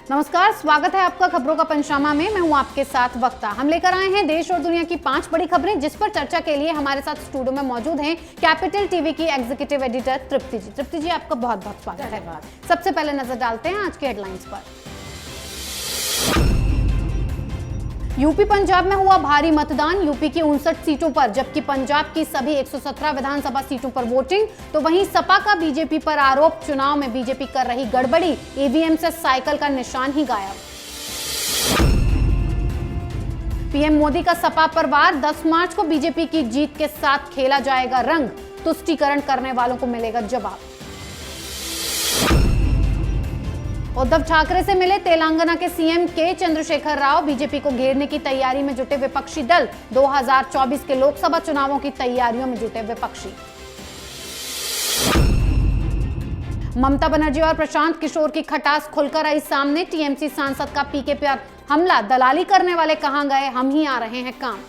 नमस्कार, स्वागत है आपका खबरों का पंचनामा में। मैं हूं आपके साथ वक्ता। हम लेकर आए हैं देश और दुनिया की 5 बड़ी खबरें, जिस पर चर्चा के लिए हमारे साथ स्टूडियो में मौजूद हैं कैपिटल टीवी की एग्जीक्यूटिव एडिटर तृप्ति जी। तृप्ति जी, आपका बहुत बहुत स्वागत है। सबसे पहले नजर डालते हैं आज के हेडलाइंस पर। यूपी पंजाब में हुआ भारी मतदान, यूपी की 59 सीटों पर, जबकि पंजाब की सभी 117 विधानसभा सीटों पर वोटिंग। तो वहीं सपा का बीजेपी पर आरोप, चुनाव में बीजेपी कर रही गड़बड़ी, ईवीएम से साइकिल का निशान ही गायब। पीएम मोदी का सपा पर वार, 10 मार्च को बीजेपी की जीत के साथ खेला जाएगा रंग, तुष्टीकरण करने वालों को मिलेगा जवाब। उद्धव ठाकरे से मिले तेलंगाना के सीएम के चंद्रशेखर राव, बीजेपी को घेरने की तैयारी में जुटे विपक्षी दल, 2024 के लोकसभा चुनावों की तैयारियों में जुटे विपक्षी। ममता बनर्जी और प्रशांत किशोर की खटास खुलकर आई सामने, टीएमसी सांसद का पीके पर हमला, दलाली करने वाले कहां गए, हम ही आ रहे हैं काम।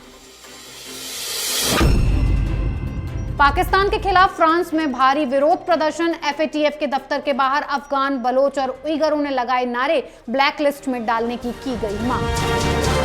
पाकिस्तान के खिलाफ फ्रांस में भारी विरोध प्रदर्शन, एफएटीएफ के दफ्तर के बाहर अफगान, बलोच और उइगरों ने लगाए नारे, ब्लैक लिस्ट में डालने की गई मांग।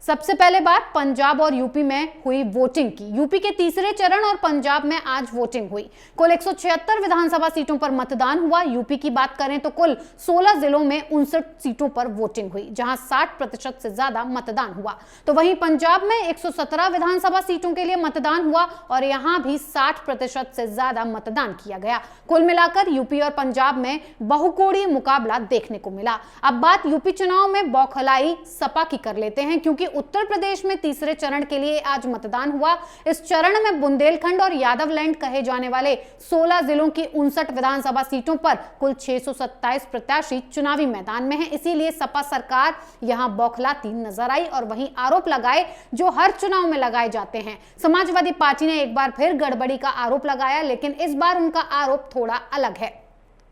सबसे पहले बात पंजाब और यूपी में हुई वोटिंग की। यूपी के तीसरे चरण और पंजाब में आज वोटिंग हुई। कुल 176 विधानसभा सीटों पर मतदान हुआ। यूपी की बात करें तो कुल 16 जिलों में 59 सीटों पर वोटिंग हुई, जहां 60% से ज्यादा मतदान हुआ। तो वहीं पंजाब में 117 विधानसभा सीटों के लिए मतदान हुआ और यहां भी 60% से ज्यादा मतदान किया गया। कुल मिलाकर यूपी और पंजाब में बहुकोणीय मुकाबला देखने को मिला। अब बात यूपी चुनाव में बौखलाई सपा की कर लेते हैं, क्योंकि उत्तर प्रदेश में तीसरे चरण के लिए आज मतदान हुआ। इस चरण में बुंदेलखंड और यादवलैंड कहे जाने वाले 16 जिलों की 59 विधानसभा सीटों पर कुल 627 प्रत्याशी चुनावी मैदान में हैं। इसीलिए सपा सरकार यहां बौखलाती नजर आई और वहीं आरोप लगाए जो हर चुनाव में लगाए जाते हैं। समाजवादी पार्टी ने एक बार फिर गड़बड़ी का आरोप लगाया, लेकिन इस बार उनका आरोप थोड़ा अलग है।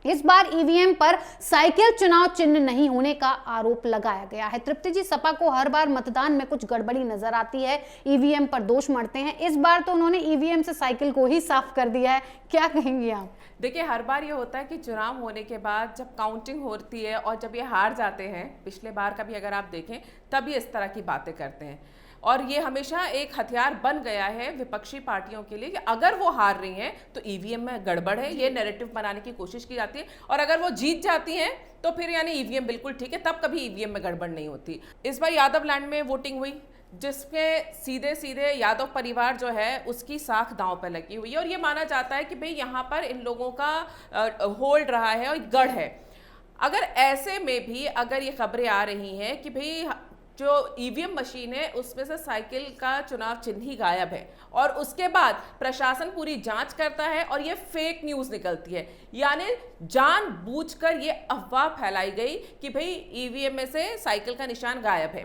इस बार ईवीएम पर साइकिल चुनाव चिन्ह नहीं होने का आरोप लगाया गया है। तृप्ति जी, सपा को हर बार मतदान में कुछ गड़बड़ी नजर आती है, ईवीएम पर दोष मढ़ते हैं। इस बार तो उन्होंने ईवीएम से साइकिल को ही साफ कर दिया है, क्या कहेंगे आप? देखिए, हर बार ये होता है कि चुनाव होने के बाद जब काउंटिंग होती है और जब ये हार जाते हैं, पिछले बार का भी अगर आप देखें, तभी इस तरह की बातें करते हैं। और ये हमेशा एक हथियार बन गया है विपक्षी पार्टियों के लिए कि अगर वो हार रही हैं तो ईवीएम में गड़बड़ है, ये नैरेटिव बनाने की कोशिश की जाती है। और अगर वो जीत जाती हैं तो फिर यानी ईवीएम बिल्कुल ठीक है, तब कभी ईवीएम में गड़बड़ नहीं होती। इस बार यादवलैंड में वोटिंग हुई, जिसमें सीधे सीधे यादव परिवार जो है उसकी साख दांव पर लगी हुई है और ये माना जाता है कि भाई यहाँ पर इन लोगों का होल्ड रहा है और गढ़ है। अगर ऐसे में भी अगर ये खबरें आ रही हैं कि भाई जो ईवीएम मशीन है उसमें से साइकिल का चुनाव चिन्ह ही गायब है और उसके बाद प्रशासन पूरी जांच करता है और ये फेक न्यूज़ निकलती है, यानी जानबूझकर ये अफवाह फैलाई गई कि भाई ईवीएम में से साइकिल का निशान गायब है।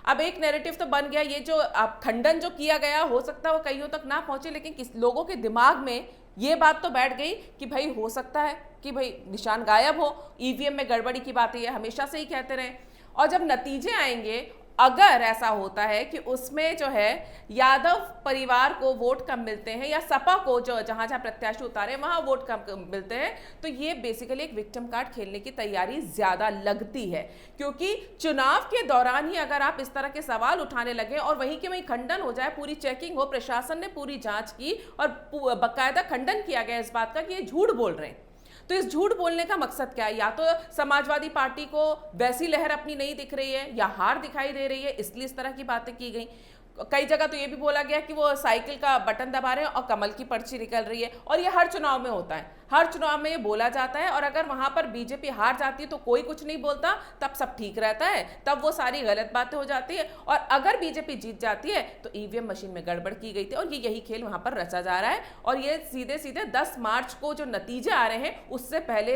अब एक नैरेटिव तो बन गया, ये जो खंडन जो किया गया हो सकता है वो कईयों तक ना पहुंचे, लेकिन किस लोगों के दिमाग में ये बात तो बैठ गई कि भाई हो सकता है कि भाई निशान गायब हो, ईवीएम में गड़बड़ी की बात ये हमेशा से ही कहते रहे। और जब नतीजे आएंगे, अगर ऐसा होता है कि उसमें जो है यादव परिवार को वोट कम मिलते हैं या सपा को जो जहां जहां प्रत्याशी उतारे वहां वोट कम मिलते हैं, तो ये बेसिकली एक विक्टिम कार्ड खेलने की तैयारी ज्यादा लगती है। क्योंकि चुनाव के दौरान ही अगर आप इस तरह के सवाल उठाने लगे और वहीं के वहीं खंडन हो जाए, पूरी चेकिंग हो, प्रशासन ने पूरी जांच की और बाकायदा खंडन किया गया इस बात का कि ये झूठ बोल रहे हैं, तो इस झूठ बोलने का मकसद क्या है? या तो समाजवादी पार्टी को वैसी लहर अपनी नहीं दिख रही है या हार दिखाई दे रही है, इसलिए इस तरह की बातें की गई। कई जगह तो ये भी बोला गया कि वो साइकिल का बटन दबा रहे हैं और कमल की पर्ची निकल रही है, और ये हर चुनाव में होता है, हर चुनाव में ये बोला जाता है। और अगर वहां पर बीजेपी हार जाती है तो कोई कुछ नहीं बोलता, तब सब ठीक रहता है, तब वो सारी गलत बातें हो जाती है। और अगर बीजेपी जीत जाती है तो ईवीएम मशीन में गड़बड़ की गई थी और ये यही खेल वहां पर रचा जा रहा है। और ये सीधे सीधे 10 मार्च को जो नतीजे आ रहे हैं उससे पहले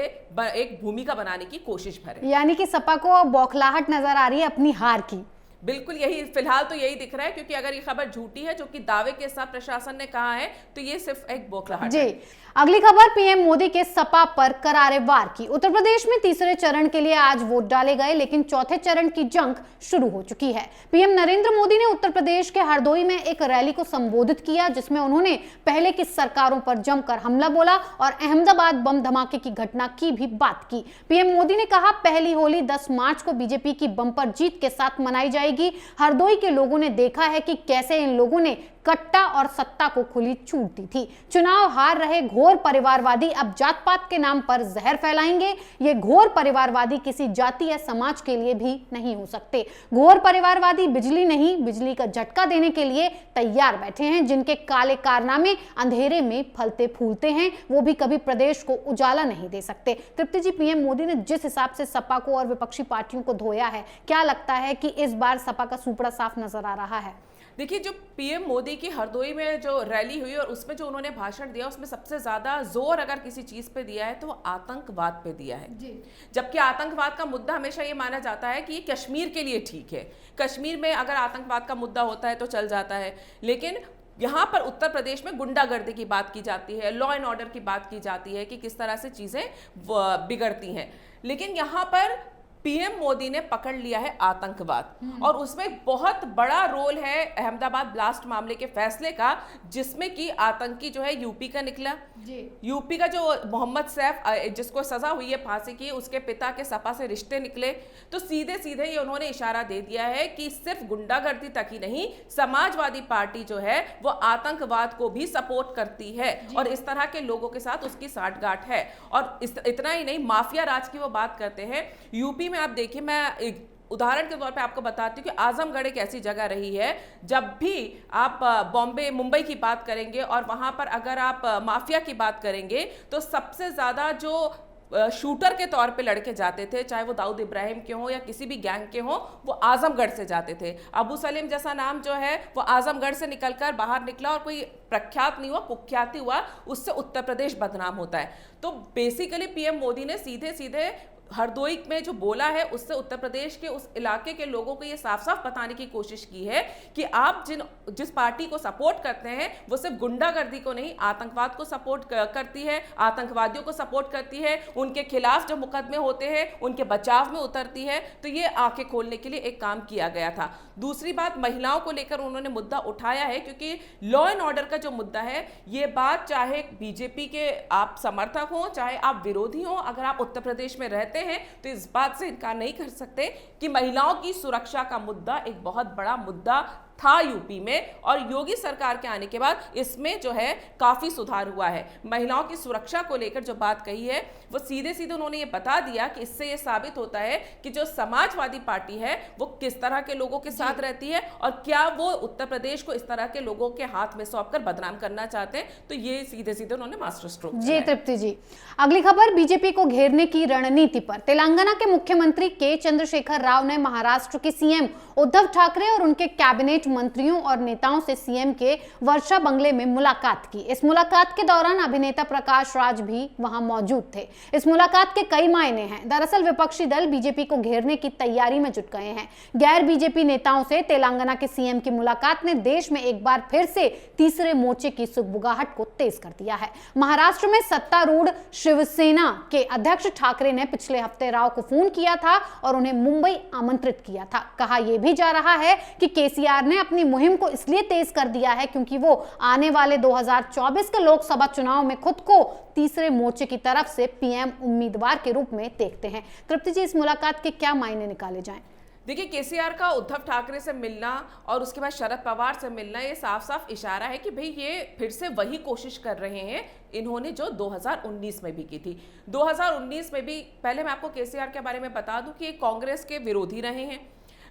एक भूमिका बनाने की कोशिश भर है। यानी कि सपा को बौखलाहट नजर आ रही है अपनी हार की। बिल्कुल यही, फिलहाल तो यही दिख रहा है, क्योंकि अगर ये खबर झूठी है जो कि दावे के साथ प्रशासन ने कहा है, तो ये सिर्फ एक बौखलाहट जी। है। अगली खबर पीएम मोदी के सपा पर करारे वार की। उत्तर प्रदेश में तीसरे चरण के लिए आज वोट डाले गए, लेकिन चौथे चरण की जंग शुरू हो चुकी है। पीएम नरेंद्र मोदी ने उत्तर प्रदेश के हरदोई में एक रैली को संबोधित किया, जिसमें उन्होंने पहले की सरकारों पर जमकर हमला बोला और अहमदाबाद बम धमाके की घटना की भी बात की। पीएम मोदी ने कहा, पहली होली 10 मार्च को बीजेपी की बम्पर जीत के साथ मनाई जाएगी। हरदोई के लोगों ने देखा है कि कैसे इन लोगों ने कट्टा और सत्ता को खुली छूट दी थी। चुनाव हार रहे घोर परिवारवादी अब जात पात के नाम पर जहर फैलाएंगे। ये घोर परिवारवादी किसी जाति या समाज के लिए भी नहीं हो सकते। घोर परिवारवादी बिजली नहीं, बिजली का झटका देने के लिए तैयार बैठे हैं। जिनके काले कारनामे अंधेरे में फलते फूलते हैं, वो भी कभी प्रदेश को उजाला नहीं दे सकते। तृप्ति जी, पीएम मोदी ने जिस हिसाब से सपा को और विपक्षी पार्टियों को धोया है, क्या लगता है कि इस बार सपा का सुपड़ा साफ नजर आ रहा है? देखिए, जो पीएम मोदी की हरदोई में जो रैली हुई और उसमें जो उन्होंने भाषण दिया, उसमें सबसे ज्यादा जोर अगर किसी चीज पे दिया है तो वो आतंकवाद पे दिया है जी। जबकि आतंकवाद का मुद्दा हमेशा ये माना जाता है कि कश्मीर के लिए ठीक है, कश्मीर में अगर आतंकवाद का मुद्दा होता है तो चल जाता है, लेकिन यहाँ पर उत्तर प्रदेश में गुंडागर्दी की बात की जाती है, लॉ एंड ऑर्डर की बात की जाती है कि किस तरह से चीजें बिगड़ती हैं। लेकिन यहाँ पर पीएम मोदी ने पकड़ लिया है आतंकवाद, और उसमें बहुत बड़ा रोल है अहमदाबाद ब्लास्ट मामले के फैसले का, जिसमें कि आतंकी जो है यूपी का निकला जी। यूपी का जो मोहम्मद सैफ, जिसको सजा हुई है फांसी की, उसके पिता के सपा से रिश्ते निकले। तो सीधे सीधे ये उन्होंने इशारा दे दिया है कि सिर्फ गुंडागर्दी तक ही नहीं, समाजवादी पार्टी जो है वो आतंकवाद को भी सपोर्ट करती है और इस तरह के लोगों के साथ उसकी साठगांठ है। और इतना ही नहीं, माफिया राज की वो बात करते हैं। यूपी में आप देखिए, मैं एक उदाहरण के तौर पे आपको बताती हूँ कि आजमगढ़ एक ऐसी जगह रही है, जब भी आप बॉम्बे मुंबई की बात करेंगे और वहां पर अगर आप माफिया की बात करेंगे, तो सबसे ज्यादा जो शूटर के तौर पे लड़के जाते थे, चाहे वो दाऊद इब्राहिम के हों या किसी भी गैंग के हों, वो आजमगढ़ से जाते थे। अबू सलीम जैसा नाम जो है वो आजमगढ़ से निकलकर बाहर निकला और कोई प्रख्यात नहीं हुआ, कुख्याति हुआ, उससे उत्तर प्रदेश बदनाम होता है। तो बेसिकली पीएम मोदी ने सीधे सीधे हरदोई में जो बोला है, उससे उत्तर प्रदेश के उस इलाके के लोगों को ये साफ साफ बताने की कोशिश की है कि आप जिस पार्टी को सपोर्ट करते हैं वो सिर्फ गुंडागर्दी को नहीं, आतंकवाद को सपोर्ट करती है, आतंकवादियों को सपोर्ट करती है, उनके खिलाफ जो मुकदमे होते हैं उनके बचाव में उतरती है। तो ये आंखें खोलने के लिए एक काम किया गया था। दूसरी बात, महिलाओं को लेकर उन्होंने मुद्दा उठाया है, क्योंकि लॉ एंड ऑर्डर का जो मुद्दा है, ये बात चाहे बीजेपी के आप समर्थक हो चाहे आप विरोधी हो, अगर आप उत्तर प्रदेश में रहते हैं तो इस बात से इनकार नहीं कर सकते कि महिलाओं की सुरक्षा का मुद्दा एक बहुत बड़ा मुद्दा था यूपी में, और योगी सरकार के आने के बाद इसमें जो है काफी सुधार हुआ है। महिलाओं की सुरक्षा को लेकर जो बात कही है, वो सीधे सीधे उन्होंने ये बता दिया कि इससे ये साबित होता है कि जो समाजवादी पार्टी है वो किस तरह के लोगों के साथ रहती है और क्या वो उत्तर प्रदेश को इस तरह के लोगों के हाथ में सौंपकर बदनाम करना चाहते हैं। तो ये सीधे सीधे उन्होंने मास्टर स्ट्रोक जी। तृप्ति जी, अगली खबर बीजेपी को घेरने की रणनीति पर। तेलंगाना के मुख्यमंत्री के चंद्रशेखर राव ने महाराष्ट्र के सीएम उद्धव ठाकरे और उनके कैबिनेट मंत्रियों और नेताओं से सीएम के वर्षा बंगले में मुलाकात की। इस मुलाकात के दौरान अभिनेता प्रकाश राज भी वहां मौजूद थे। इस मुलाकात के कई मायने हैं। दरअसल विपक्षी दल बीजेपी को घेरने की तैयारी में जुट गए हैं। गैर बीजेपी नेताओं से तेलंगाना के सीएम की मुलाकात ने देश में एक बार फिर से तीसरे मोर्चे की सुगबुगाहट को तेज कर दिया है। महाराष्ट्र में सत्तारूढ़ शिवसेना के अध्यक्ष ठाकरे ने पिछले हफ्ते राव को फोन किया था और उन्हें मुंबई आमंत्रित किया था। कहा यह भी जा रहा है कि केसीआर ने अपनी मुहिम को इसलिए तेज कर दिया है क्योंकि वो आने वाले 2024 के लोकसभा चुनाव में खुद को तीसरे मोर्चे की तरफ से पीएम उम्मीदवार के रूप में देखते हैं। तृप्ति जी, इस मुलाकात के क्या मायने निकाले जाएं? देखिए, केसीआर का उद्धव ठाकरे से मिलना और उसके बाद शरद पवार से मिलना, ये साफ साफ इशारा है कि भाई ये फिर से वही कोशिश कर रहे हैं इन्होंने जो 2019 में भी की थी। 2019 में भी, पहले मैं आपको केसीआर के बारे में बता दूं कि कांग्रेस के विरोधी रहे हैं।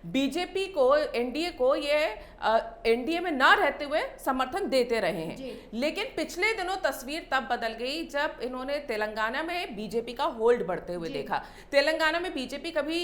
बीजेपी को, एनडीए को ये एनडीए में ना रहते हुए समर्थन देते रहे हैं। लेकिन पिछले दिनों तस्वीर तब बदल गई जब इन्होंने तेलंगाना में बीजेपी का होल्ड बढ़ते हुए देखा। तेलंगाना में बीजेपी कभी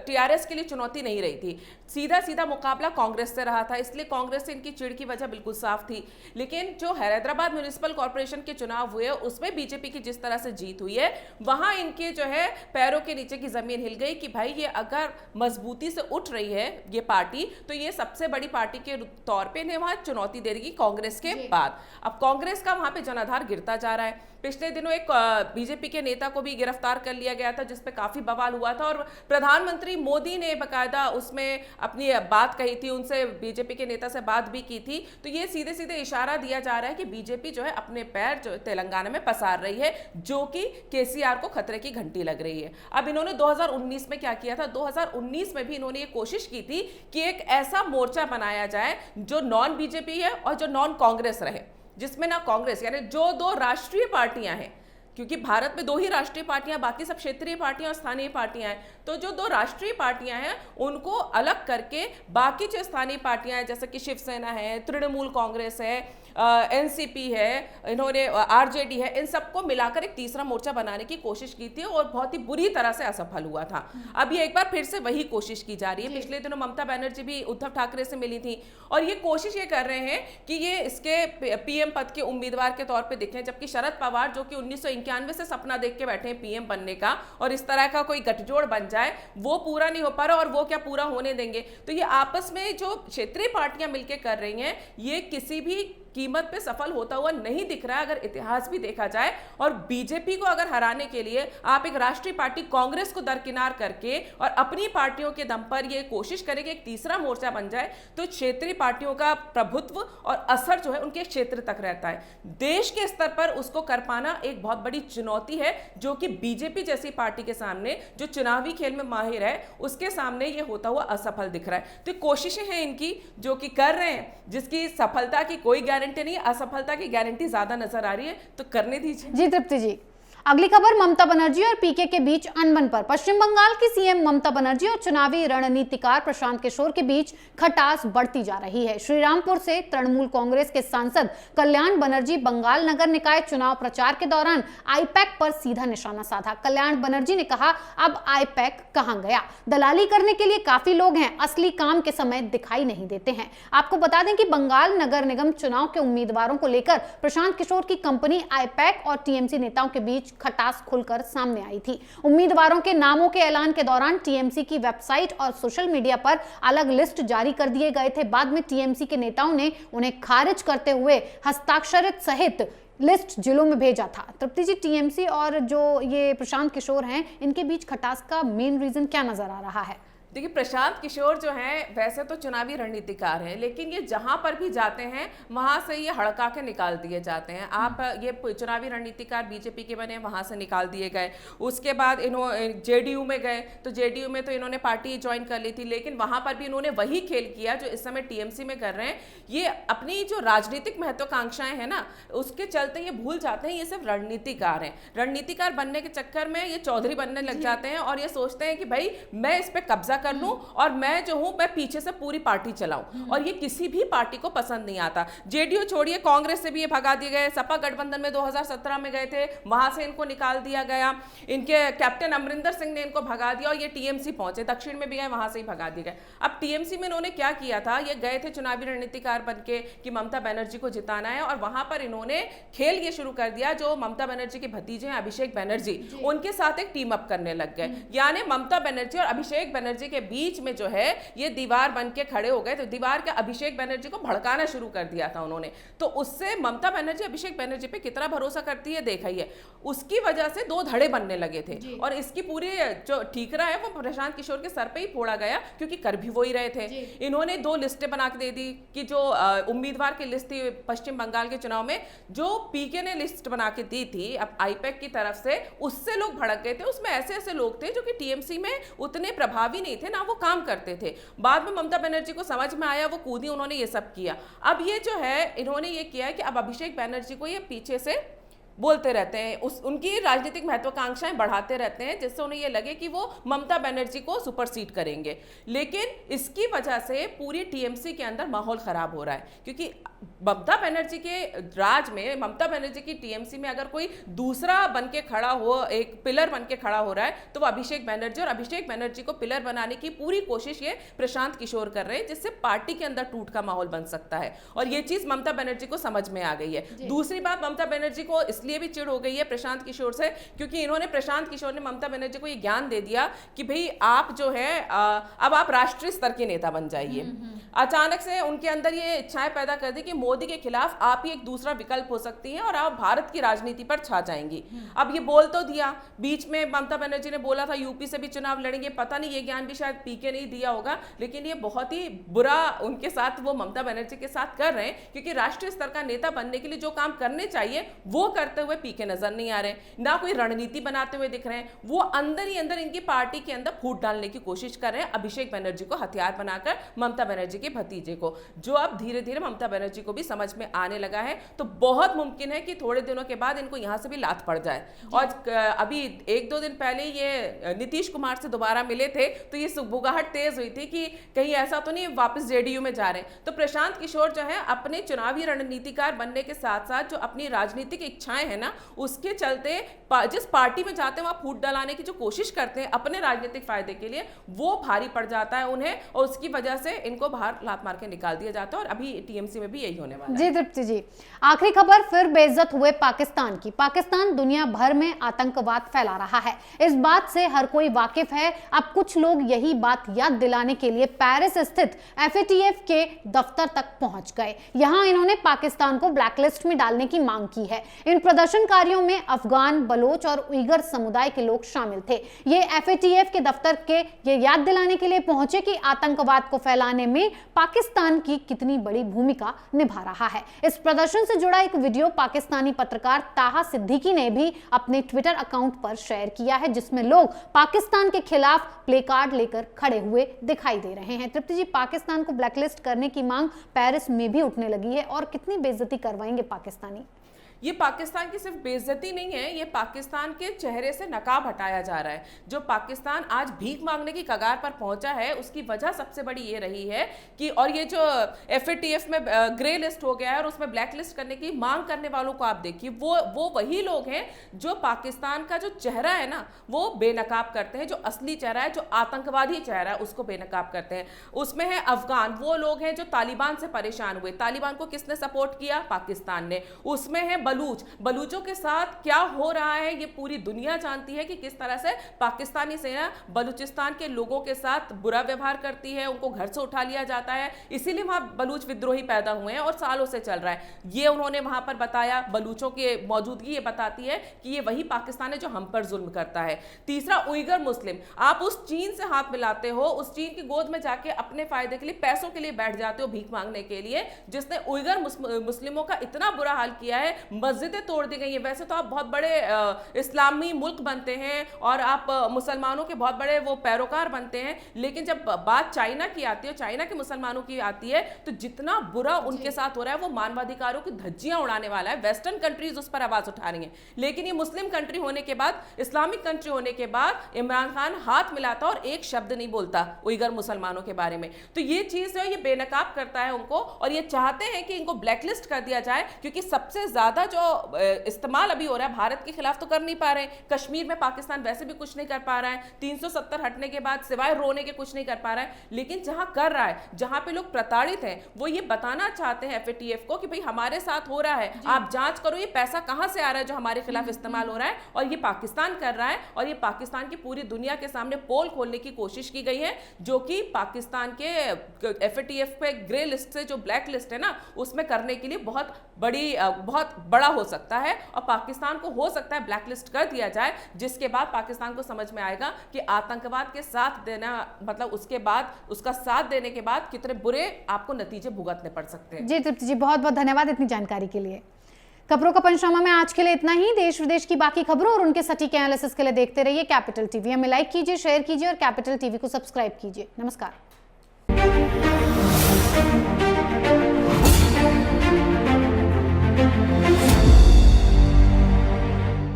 टीआरएस के लिए चुनौती नहीं रही थी, सीधा सीधा मुकाबला कांग्रेस से रहा था, इसलिए कांग्रेस से इनकी चिढ़ की वजह बिल्कुल साफ थी। लेकिन जो हैदराबाद म्युनिसिपल कॉर्पोरेशन के चुनाव हुए उसमें बीजेपी की जिस तरह से जीत हुई है, वहां इनके जो है पैरों के नीचे की जमीन हिल गई कि भाई ये अगर मजबूती से उठ रही है ये पार्टी, तो ये सबसे बड़ी पार्टी के तौर पे इन्हें वहां चुनौती दे देगी कांग्रेस के बाद। अब कांग्रेस का वहां पे जनाधार गिरता जा रहा है। पिछले दिनों एक बीजेपी के नेता को भी गिरफ्तार कर लिया गया था, जिसपे काफी बवाल हुआ था, और प्रधानमंत्री मोदी ने बकायदा उसमें अपनी बात कही थी, उनसे बीजेपी के नेता से बात भी की थी। तो ये सीधे सीधे इशारा दिया जा रहा है कि बीजेपी जो है अपने पैर जो तेलंगाना में पसार रही है, जो कि केसीआर को खतरे की घंटी लग रही है। अब इन्होंने 2019 में क्या किया था, 2019 में भी इन्होंने ये कोशिश की थी कि एक ऐसा मोर्चा बनाया जाए जो नॉन बीजेपी है और जो नॉन कांग्रेस रहे, जिसमें ना कांग्रेस, यानी जो दो राष्ट्रीय पार्टियां हैं, क्योंकि भारत में दो ही राष्ट्रीय पार्टियां, बाकी सब क्षेत्रीय पार्टियां और स्थानीय पार्टियां हैं, तो जो दो राष्ट्रीय पार्टियां हैं उनको अलग करके बाकी जो स्थानीय पार्टियां हैं, जैसे कि शिवसेना है, तृणमूल कांग्रेस है, एनसीपी है, इन्होंने आरजेडी है, इन सबको मिलाकर एक तीसरा मोर्चा बनाने की कोशिश की थी और बहुत ही बुरी तरह से असफल हुआ था। अब ये एक बार फिर से वही कोशिश की जा रही है। पिछले दिनों ममता बनर्जी भी उद्धव ठाकरे से मिली थी और ये कोशिश ये कर रहे हैं कि ये इसके पीएम पद के उम्मीदवार के तौर पे दिखें, जबकि शरद पवार जो कि 1991 से सपना देख के बैठे हैं पीएम बनने का और इस तरह का कोई गठजोड़ बन जाए, वो पूरा नहीं हो पा रहा और वो क्या पूरा होने देंगे। तो ये आपस में जो क्षेत्रीय पार्टियां मिलकर कर रही हैं, ये किसी भी कीमत पे सफल होता हुआ नहीं दिख रहा है, अगर इतिहास भी देखा जाए। और बीजेपी को अगर हराने के लिए आप एक राष्ट्रीय पार्टी कांग्रेस को दरकिनार करके और अपनी पार्टियों के दम पर ये कोशिश करें कि एक तीसरा मोर्चा बन जाए, तो क्षेत्रीय पार्टियों का प्रभुत्व और असर जो है उनके क्षेत्र तक रहता है। देश के स्तर पर उसको कर पाना एक बहुत बड़ी चुनौती है, जो कि बीजेपी जैसी पार्टी के सामने, जो चुनावी खेल में माहिर है, उसके सामने ये होता हुआ असफल दिख रहा है। तो कोशिशें हैं इनकी जो कि कर रहे हैं, जिसकी सफलता की कोई गारंटी नहीं, असफलता की गारंटी ज्यादा नजर आ रही है, तो करने दीजिए। जी तृप्ति जी, अगली खबर ममता बनर्जी और पीके के बीच अनबन पर। पश्चिम बंगाल की सीएम ममता बनर्जी और चुनावी रणनीतिकार प्रशांत किशोर के बीच खटास बढ़ती जा रही है। श्रीरामपुर से तृणमूल कांग्रेस के सांसद कल्याण बनर्जी बंगाल नगर निकाय चुनाव प्रचार के दौरान आईपैक पर सीधा निशाना साधा। कल्याण बनर्जी ने कहा, अब आईपैक कहां गया, दलाली करने के लिए काफी लोग हैं, असली काम के समय दिखाई नहीं देते हैं। आपको बता दें कि बंगाल नगर निगम चुनाव के उम्मीदवारों को लेकर प्रशांत किशोर की कंपनी आईपैक और टीएमसी नेताओं के बीच खटास खुलकर सामने आई थी। उम्मीदवारों के नामों के ऐलान के दौरान टीएमसी की वेबसाइट और सोशल मीडिया पर अलग लिस्ट जारी कर दिए गए थे। बाद में टीएमसी के नेताओं ने उन्हें खारिज करते हुए हस्ताक्षरित सहित लिस्ट जिलों में भेजा था। तृप्ति जी, टीएमसी और जो ये प्रशांत किशोर हैं, इनके बीच खटास का मेन रीजन क्या नजर आ रहा है? देखिए, प्रशांत किशोर जो हैं वैसे तो चुनावी रणनीतिकार हैं, लेकिन ये जहां पर भी जाते हैं वहां से ये हड़का के निकाल दिए जाते हैं। आप ये चुनावी रणनीतिकार बीजेपी के बने, वहां से निकाल दिए गए। उसके बाद इन्होंने जेडीयू में गए, तो जेडीयू में तो इन्होंने पार्टी ज्वाइन कर ली थी, लेकिन वहां पर भी इन्होंने वही खेल किया जो इस समय टीएमसी में कर रहे हैं। ये अपनी जो राजनीतिक महत्वाकांक्षाएं हैं ना, उसके चलते ये भूल जाते हैं ये सिर्फ रणनीतिकार हैं। रणनीतिकार बनने के चक्कर में ये चौधरी बनने लग जाते हैं और ये सोचते हैं कि भाई मैं इस पर कब्जा कर लूं और मैं जो हूं मैं पीछे से पूरी पार्टी चलाऊं, और ये किसी भी पार्टी को पसंद नहीं आता। जेडीयू छोड़िए, कांग्रेस से भी ये भगा दिए गए। सपा गठबंधन में 2017 में गए थे, वहां से इनको निकाल दिया गया। इनके कैप्टन अमरिंदर सिंह ने इनको भगा दिया और ये टीएमसी पहुंचे, दक्षिण में भी गए, वहां से ही भगा दिए गए। अब टीएमसी में इन्होंने क्या किया था, ये गए थे चुनावी रणनीतिकार बनके कि ममता बनर्जी को जिताना है, और वहां पर इन्होंने खेल ये शुरू कर दिया जो ममता बनर्जी के भतीजे हैं अभिषेक बनर्जी, उनके साथ एक टीम अप करने लग गए। यानी ममता बनर्जी और अभिषेक बनर्जी के बीच में जो है ये दीवार बन के खड़े हो गए। तो दीवार के अभिषेक बनर्जी को भड़काना शुरू कर दिया था उन्होंने। तो उससे ममता बनर्जी अभिषेक बनर्जी पे कितना भरोसा करती है देखा ही है। उसकी वजह से दो धड़े बनने लगे थे और इसकी पूरी जो ठीकरा है वो प्रशांत किशोर के सर पे ही फोड़ा गया, क्योंकि कर भी वही रहे थे। इन्होंने दो लिस्टें बना के दे दी कि जो उम्मीदवार की लिस्ट थी पश्चिम बंगाल के चुनाव में, जो पीके ने लिस्ट बना के दी थी अब आईपैक की तरफ से, उससे लोग भड़क गए थे। उसमें ऐसे ऐसे लोग थे जो कि टीएमसी में उतने प्रभावी नहीं थे, ना वो काम करते थे। बाद में ममता बनर्जी को समझ में आया, वो कूदी, उन्होंने ये सब किया। अब ये जो है इन्होंने ये किया है कि अब अभिषेक बनर्जी को ये पीछे से बोलते रहते हैं, उनकी राजनीतिक महत्वाकांक्षाएं बढ़ाते रहते हैं, जिससे उन्हें ये लगे कि वो ममता बनर्जी को सुपरसीड करेंगे। लेकिन इसकी वजह से पूरी टीएमसी के अंदर माहौल खराब हो रहा है, क्योंकि ममता बनर्जी के राज में, ममता बनर्जी की टीएमसी में अगर कोई दूसरा बन के खड़ा हो, एक पिलर बन के खड़ा हो रहा है, तो वो अभिषेक बनर्जी, और अभिषेक बनर्जी को पिलर बनाने की पूरी कोशिश ये प्रशांत किशोर कर रहे हैं, जिससे पार्टी के अंदर टूट का माहौल बन सकता है। और ये चीज ममता बनर्जी को समझ में आ गई है। दूसरी बात, ममता बनर्जी को इसलिए भी चिढ़ हो गई है प्रशांत किशोर से, क्योंकि इन्होंने, प्रशांत किशोर ने ममता बनर्जी को ये ज्ञान दे दिया कि भाई आप जो है अब आप राष्ट्रीय स्तर के नेता बन जाइए। अचानक से उनके अंदर ये इच्छाएं पैदा कर दी कि मोदी के खिलाफ आप ही एक दूसरा विकल्प हो सकती हैं और आप भारत की राजनीति पर छा जाएंगी। अब ये बोल तो दिया, बीच में ममता बनर्जी ने बोला था यूपी से भी चुनाव लड़ेंगे, पता नहीं ये ज्ञान भी शायद पीके नहीं दिया होगा, लेकिन ये बहुत ही बुरा उनके साथ, वो ममता बनर्जी के साथ कर रहे हैं, क्योंकि राष्ट्रीय स्तर का नेता बनने के लिए जो काम करने चाहिए वो करते हुए पीके नजर नहीं आ रहे, ना कोई रणनीति बनाते हुए दिख रहे हैं। वो अंदर ही अंदर इनकी पार्टी के अंदर फूट डालने की कोशिश कर रहे हैं, अभिषेक बनर्जी को हथियार बनाकर, ममता बनर्जी के भतीजे को, जो अब धीरे धीरे ममता बनर्जी को भी समझ में आने लगा है। तो बहुत मुमकिन है कि थोड़े दिनों के बाद इनको यहां से भी लात पड़ जाए। और अभी 1-2 दिन पहले ये नीतीश कुमार से दोबारा मिले थे, तो ये सुगबुगाहट तेज हुई थी कि कहीं ऐसा तो नहीं वापस जेडीयू में जा रहे हैं। तो प्रशांत किशोर जो है अपने चुनावी रणनीतिकार बनने के साथ साथ जो अपनी राजनीतिक इच्छाएं हैं ना, उसके चलते जिस पार्टी में जाते हैं वहां फूट डालाने की जो कोशिश करते हैं अपने राजनीतिक फायदे के लिए, वो भारी पड़ जाता है उन्हें, और उसकी वजह से इनको बाहर लात मार के निकाल दिया जाता है। और अभी टीएमसी में भी यही होने वाला है। जी तृप्ति जी, आखिरी खबर फिर बेइज्जत हुए पाकिस्तान की। पाकिस्तान दुनिया भर में आतंकवाद फैला रहा है, इस बात से हर कोई वाकिफ है। अब कुछ लोग यही बात याद दिलाने के लिए पेरिस स्थित FATF के दफ्तर तक पहुंच गए। यहां इन्होंने पाकिस्तान को ब्लैकलिस्ट में डालने की मांग की है। इन प्रदर्शनकारियों में अफगान, बलोच और उइगर समुदाय के लोग शामिल थे। ये FATF के दफ्तर के ये याद दिलाने के लिए पहुंचे कि आतंकवाद को फैलाने में पाकिस्तान की कितनी बड़ी भूमिका निभा रहा है। इस प्रदर्शन से जुड़ा एक वीडियो पाकिस्तानी पत्रकार ताहा सिद्दीकी ने भी अपने ट्विटर अकाउंट पर शेयर किया है, जिसमें लोग पाकिस्तान के खिलाफ प्ले कार्ड लेकर खड़े हुए दिखाई दे रहे हैं। तृप्ति जी, पाकिस्तान को ब्लैकलिस्ट करने की मांग पेरिस में भी उठने लगी है, और कितनी बेइज्जती करवाएंगे पाकिस्तानी। ये पाकिस्तान की सिर्फ बेइज्जती नहीं है, ये पाकिस्तान के चेहरे से नकाब हटाया जा रहा है। जो पाकिस्तान आज भीख मांगने की कगार पर पहुंचा है, उसकी वजह सबसे बड़ी ये रही है कि, और ये जो FATF में ग्रे लिस्ट हो गया है और उसमें ब्लैक लिस्ट करने की मांग करने वालों को आप देखिए, वो वही लोग हैं जो पाकिस्तान का जो चेहरा है ना, वो बेनकाब करते हैं। जो असली चेहरा है, जो आतंकवादी चेहरा है, उसको बेनकाब करते हैं। उसमें है अफगान, वो लोग हैं जो तालिबान से परेशान हुए। तालिबान को किसने सपोर्ट किया? पाकिस्तान ने। उसमें है बलूचों के साथ क्या हो रहा है ये पूरी दुनिया जानती है कि किस तरह से पाकिस्तानी सेना बलूचिस्तान के लोगों के साथ बुरा व्यवहार करती है, उनको घर से उठा लिया जाता है। इसीलिए वहां बलूच विद्रोही पैदा हुए हैं और सालों से चल रहा है। ये उन्होंने वहां पर बताया, बलूचों की मौजूदगी ये बताती है कि ये वही पाकिस्तान है जो हम पर जुल्म करता है। तीसरा, उइगर मुस्लिम। आप उस चीन से हाथ मिलाते हो, उस चीन की गोद में जाके अपने फायदे के लिए, पैसों के लिए बैठ जाते हो भीख मांगने के लिए, जिसने उइगर मुस्लिमों का इतना बुरा हाल किया है। मस्जिदें तोड़ दी गई हैं। वैसे तो आप बहुत बड़े इस्लामी मुल्क बनते हैं और आप मुसलमानों के बहुत बड़े वो पैरोकार बनते हैं, लेकिन जब बात चाइना की आती है, चाइना के मुसलमानों की आती है, तो जितना बुरा उनके साथ हो रहा है, वो मानवाधिकारों की धज्जियां उड़ाने वाला है। वेस्टर्न कंट्रीज उस पर आवाज उठा रही हैं, लेकिन ये मुस्लिम कंट्री होने के बाद, इस्लामिक कंट्री होने के बाद इमरान खान हाथ मिलाता और एक शब्द नहीं बोलता उइगर मुसलमानों के बारे में। तो ये चीज है, ये बेनकाब करता है उनको, और ये चाहते हैं कि इनको ब्लैकलिस्ट कर दिया जाए, क्योंकि सबसे ज्यादा जो इस्तेमाल अभी हो रहा है भारत के खिलाफ तो कर नहीं पा रहे। कश्मीर में पाकिस्तान वैसे भी कुछ नहीं कर पा रहा है, 370 हटने के बाद सिवाय रोने के कुछ नहीं कर पा रहा है। लेकिन जहां कर रहा है, जहां पे लोग प्रताड़ित हैं, वो ये बताना चाहते हैं FATF को कि भाई हमारे साथ हो रहा है, आप जांच करो ये पैसा कहां से आ रहा है जो हमारे खिलाफ इस्तेमाल हो रहा है, और ये पाकिस्तान कर रहा है। और ये पाकिस्तान की पूरी दुनिया के सामने पोल खोलने की कोशिश की गई है, जो कि पाकिस्तान के FATF पे ग्रे लिस्ट से जो ब्लैक लिस्ट है ना, उसमें करने के लिए बहुत बड़ा हो सकता है। और पाकिस्तान को हो सकता है ब्लैकलिस्ट कर दिया जाए, जिसके बाद पाकिस्तान को समझ में आएगा कि आतंकवाद के साथ देना, मतलब उसके बाद, उसका साथ देने के बाद कितने बुरे आपको नतीजे भुगतने पड़ सकते हैं। जी तृप्ति जी, बहुत बहुत धन्यवाद इतनी जानकारी के लिए। खबरों का पंचनामा में आज के लिए इतना ही। देश विदेश की बाकी खबरों और उनके सटीक एनालिसिस के लिए देखते रहिए कैपिटल टीवी। हमें लाइक कीजिए, शेयर कीजिए और कैपिटल टीवी को सब्सक्राइब कीजिए। नमस्कार।